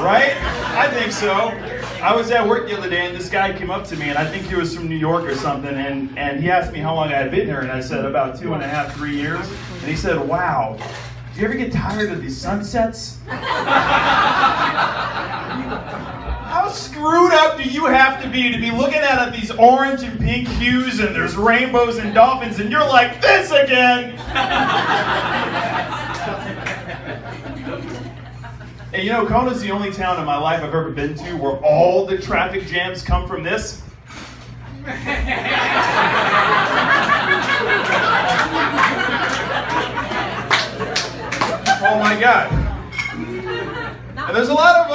Right? I think so. I was at work the other day and this guy came up to me, and I think he was from New York or something, and he asked me how long I had been here, and I said about 2.5, 3 years. And he said, wow, do you ever get tired of these sunsets? How screwed up do you have to be looking at these orange and pink hues and there's rainbows and dolphins and you're like, this again? And you know, Kona's the only town in my life I've ever been to where all the traffic jams come from this. Oh my God. And there's a lot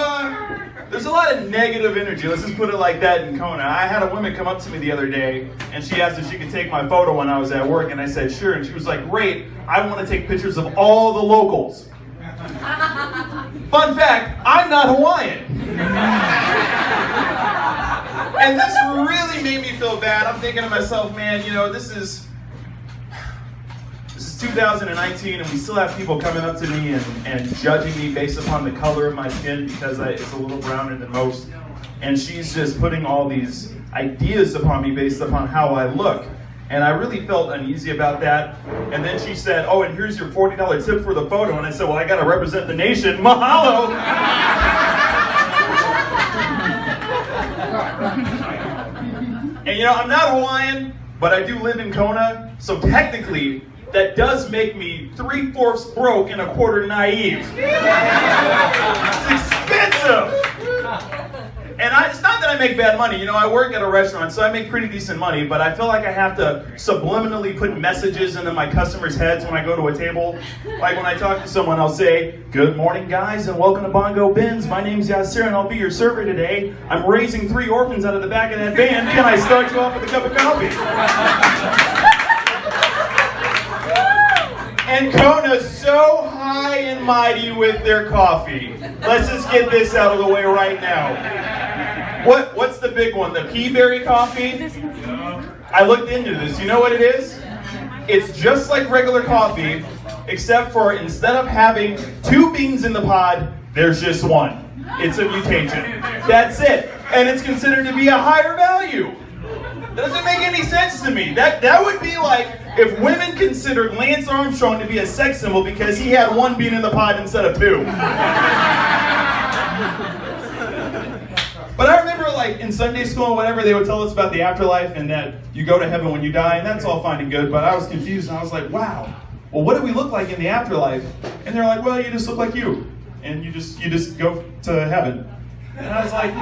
of negative energy. Let's just put it like that in Kona. I had a woman come up to me the other day and she asked if she could take my photo when I was at work, and I said sure, and she was like, great, I want to take pictures of all the locals. Fun fact, I'm not Hawaiian. And this really made me feel bad. I'm thinking to myself, man, you know, this is 2019 and we still have people coming up to me and judging me based upon the color of my skin because it's a little browner than most. And she's just putting all these ideas upon me based upon how I look. And I really felt uneasy about that. And then she said, oh, and here's your $40 tip for the photo. And I said, well, I got to represent the nation. Mahalo! And you know, I'm not Hawaiian, but I do live in Kona. So technically, that does make me 3/4 broke and 1/4 naive. It's expensive! And it's not that I make bad money. You know, I work at a restaurant, so I make pretty decent money, but I feel like I have to subliminally put messages into my customers' heads when I go to a table. Like when I talk to someone, I'll say, good morning, guys, and welcome to Bongo Ben's. My name's Yasir, and I'll be your server today. I'm raising 3 orphans out of the back of that van. Can I start you off with a cup of coffee? And Kona's so high and mighty with their coffee. Let's just get this out of the way right now. What's the big one? The pea berry coffee? I looked into this. You know what it is? It's just like regular coffee, except for instead of having 2 beans in the pod, there's just 1. It's a mutation. That's it. And it's considered to be a higher value. Doesn't make any sense to me. That would be like if women considered Lance Armstrong to be a sex symbol because he had 1 bean in the pod instead of 2. But I remember, like, in Sunday school and whatever, they would tell us about the afterlife and that you go to heaven when you die, and that's all fine and good, but I was confused, and I was like, wow, well, what do we look like in the afterlife? And they're like, well, you just look like you, and you just go to heaven. And I was like,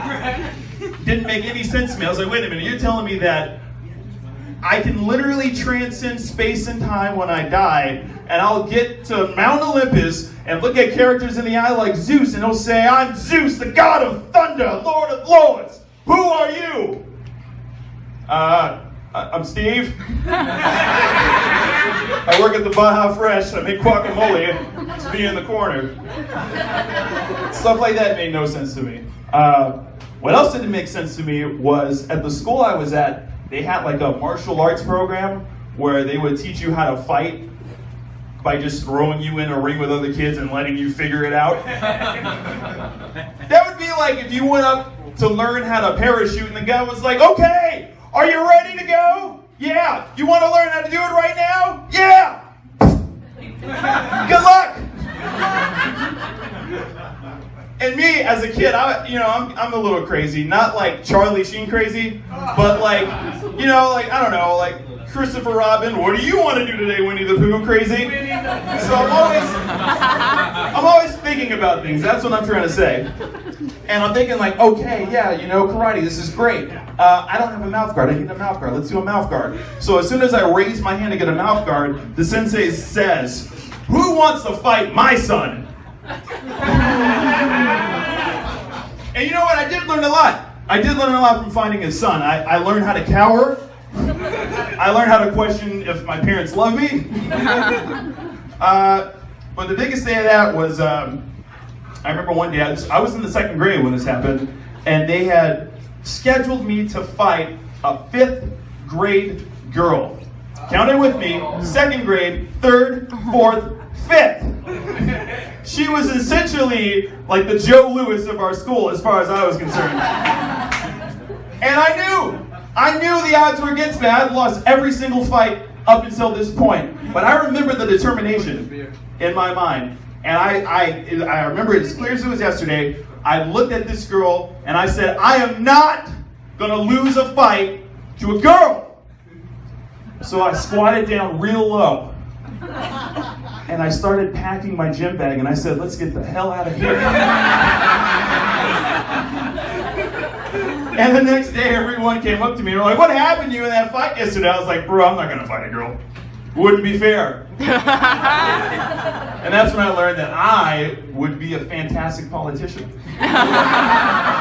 didn't make any sense to me. I was like, wait a minute, you're telling me that I can literally transcend space and time when I die, and I'll get to Mount Olympus and look at characters in the eye like Zeus, and he'll say, I'm Zeus, the god of thunder, lord of lords. Who are you? I'm Steve. I work at the Baja Fresh. I make guacamole. It's me in the corner. Stuff like that made no sense to me. What else didn't make sense to me was at the school I was at, they had like a martial arts program where they would teach you how to fight by just throwing you in a ring with other kids and letting you figure it out. That would be like if you went up to learn how to parachute and the guy was like, okay, are you ready to go? Yeah. You want to learn how to do it right now? Yeah. Good luck. And me as a kid, I'm a little crazy, not like Charlie Sheen crazy, but like, I don't know, like Christopher Robin, what do you want to do today, Winnie the Pooh crazy? So I'm always thinking about things. That's what I'm trying to say. And I'm thinking like, okay, yeah, karate, this is great. I don't have a mouth guard. I need a mouth guard. Let's do a mouth guard. So as soon as I raise my hand to get a mouth guard, the sensei says, who wants to fight my son? And you know what? I did learn a lot. I did learn a lot from finding his son. I learned how to cower. I learned how to question if my parents love me. But the biggest thing of that was, I remember one day, I was in the 2nd grade when this happened, and they had scheduled me to fight a 5th grade girl. Count it with me, 2nd grade, 3rd, 4th, 5th. She was essentially like the Joe Louis of our school as far as I was concerned. And I knew the odds were against me. I had lost every single fight up until this point. But I remember the determination in my mind. And I remember it as clear as it was yesterday. I looked at this girl and I said, I am not gonna lose a fight to a girl. So I squatted down real low. And I started packing my gym bag and I said, let's get the hell out of here. And the next day everyone came up to me and were like, what happened to you in that fight yesterday? I was like, bro, I'm not gonna fight a girl. Wouldn't be fair. And that's when I learned that I would be a fantastic politician.